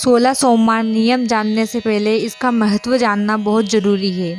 16 सोमवार नियम जानने से पहले इसका महत्व जानना बहुत ज़रूरी है।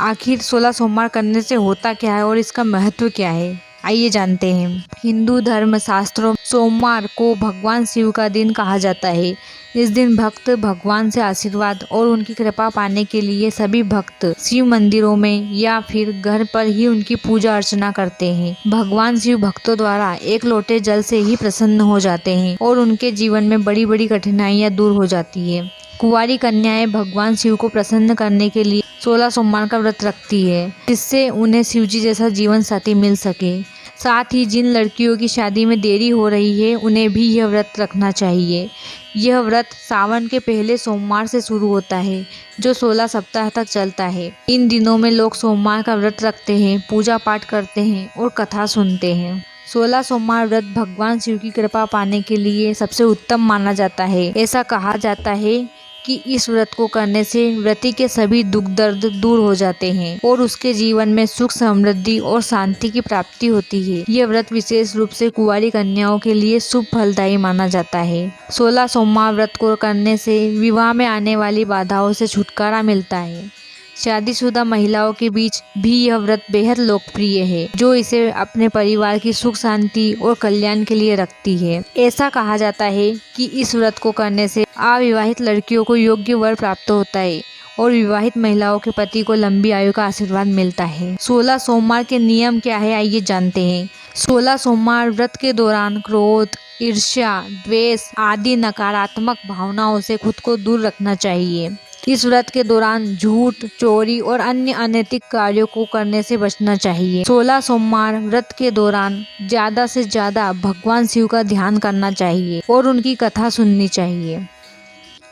आखिर 16 सोमवार करने से होता क्या है और इसका महत्व क्या है, आइए जानते हैं। हिंदू धर्म शास्त्रों में सोमवार को भगवान शिव का दिन कहा जाता है। इस दिन भक्त भगवान से आशीर्वाद और उनकी कृपा पाने के लिए सभी भक्त शिव मंदिरों में या फिर घर पर ही उनकी पूजा अर्चना करते हैं। भगवान शिव भक्तों द्वारा एक लोटे जल से ही प्रसन्न हो जाते हैं और उनके जीवन में बड़ी बड़ी कठिनाइयां दूर हो जाती है। कुंवारी कन्याएं भगवान शिव को प्रसन्न करने के लिए 16 सोमवार का व्रत रखती है, जिससे उन्हें शिवजी जैसा जीवन साथी मिल सके। साथ ही जिन लड़कियों की शादी में देरी हो रही है उन्हें भी यह व्रत रखना चाहिए। यह व्रत सावन के पहले सोमवार से शुरू होता है, जो 16 सप्ताह तक चलता है। इन दिनों में लोग सोमवार का व्रत रखते हैं, पूजा पाठ करते हैं और कथा सुनते हैं। 16 सोमवार व्रत भगवान शिव की कृपा पाने के लिए सबसे उत्तम माना जाता है। ऐसा कहा जाता है कि इस व्रत को करने से व्रती के सभी दुख दर्द दूर हो जाते हैं और उसके जीवन में सुख समृद्धि और शांति की प्राप्ति होती है। यह व्रत विशेष रूप से कुंवारी कन्याओं के लिए शुभ फलदायी माना जाता है। 16 सोमवार व्रत को करने से विवाह में आने वाली बाधाओं से छुटकारा मिलता है। शादीशुदा महिलाओं के बीच भी यह व्रत बेहद लोकप्रिय है, जो इसे अपने परिवार की सुख शांति और कल्याण के लिए रखती है। ऐसा कहा जाता है कि इस व्रत को करने से अविवाहित लड़कियों को योग्य वर प्राप्त होता है और विवाहित महिलाओं के पति को लंबी आयु का आशीर्वाद मिलता है। 16 सोमवार के नियम क्या है, आइए जानते हैं। 16 सोमवार व्रत के दौरान क्रोध, ईर्ष्या, द्वेष आदि नकारात्मक भावनाओं से खुद को दूर रखना चाहिए। इस व्रत के दौरान झूठ, चोरी और अन्य अनैतिक कार्यों को करने से बचना चाहिए। 16 सोमवार व्रत के दौरान ज्यादा से ज्यादा भगवान शिव का ध्यान करना चाहिए और उनकी कथा सुननी चाहिए।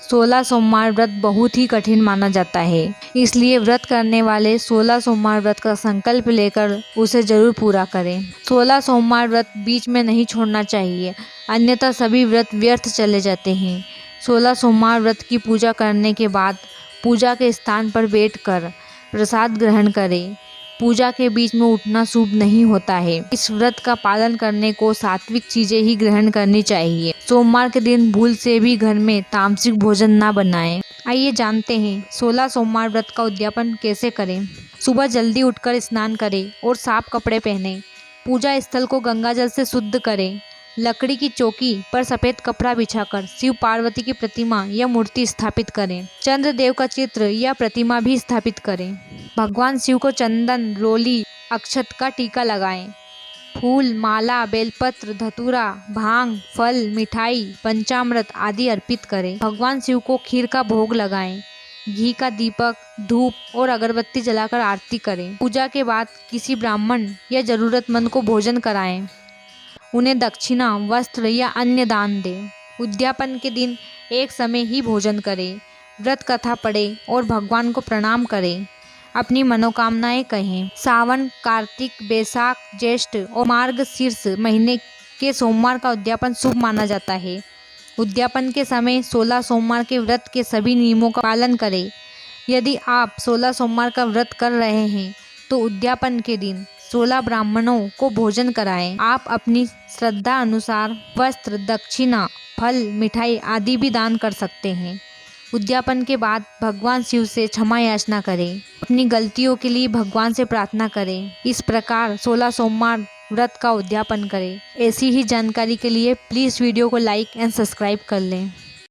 16 सोमवार व्रत बहुत ही कठिन माना जाता है, इसलिए व्रत करने वाले 16 सोमवार व्रत का संकल्प लेकर उसे जरूर पूरा करें। 16 सोमवार व्रत बीच में नहीं छोड़ना चाहिए, अन्यथा सभी व्रत व्यर्थ चले जाते हैं। 16 सोमवार व्रत की पूजा करने के बाद पूजा के स्थान पर बैठकर प्रसाद ग्रहण करें। पूजा के बीच में उठना शुभ नहीं होता है। इस व्रत का पालन करने को सात्विक चीजें ही ग्रहण करनी चाहिए। सोमवार के दिन भूल से भी घर में तामसिक भोजन ना बनाएं। आइए जानते हैं 16 सोमवार व्रत का उद्यापन कैसे करें। सुबह जल्दी उठकर स्नान करें और साफ कपड़े पहनें। पूजा स्थल को गंगाजल से शुद्ध करें। लकड़ी की चौकी पर सफेद कपड़ा बिछाकर शिव पार्वती की प्रतिमा या मूर्ति स्थापित करें। चंद्रदेव का चित्र या प्रतिमा भी स्थापित करें। भगवान शिव को चंदन, रोली, अक्षत का टीका लगाएं। फूल, माला, बेलपत्र, धतूरा, भांग, फल, मिठाई, पंचामृत आदि अर्पित करें। भगवान शिव को खीर का भोग लगाएं। घी का दीपक, धूप और अगरबत्ती जलाकर आरती करें। पूजा के बाद किसी ब्राह्मण या जरूरतमंद को भोजन कराएं। उन्हें दक्षिणा, वस्त्र या अन्य दान दें। उद्यापन के दिन एक समय ही भोजन करें। व्रत कथा पढ़ें और भगवान को प्रणाम करें। अपनी मनोकामनाएं कहें। सावन, कार्तिक, बैसाख, ज्येष्ठ और मार्गशीर्ष महीने के सोमवार का उद्यापन शुभ माना जाता है। उद्यापन के समय 16 सोमवार के व्रत के सभी नियमों का पालन करें। यदि आप 16 सोमवार का व्रत कर रहे हैं तो उद्यापन के दिन 16 ब्राह्मणों को भोजन कराएं। आप अपनी श्रद्धा अनुसार वस्त्र, दक्षिणा, फल, मिठाई आदि भी दान कर सकते हैं। उद्यापन के बाद भगवान शिव से क्षमा याचना करें। अपनी गलतियों के लिए भगवान से प्रार्थना करें। इस प्रकार 16 सोमवार व्रत का उद्यापन करें। ऐसी ही जानकारी के लिए प्लीज़ वीडियो को लाइक एंड सब्सक्राइब कर लें।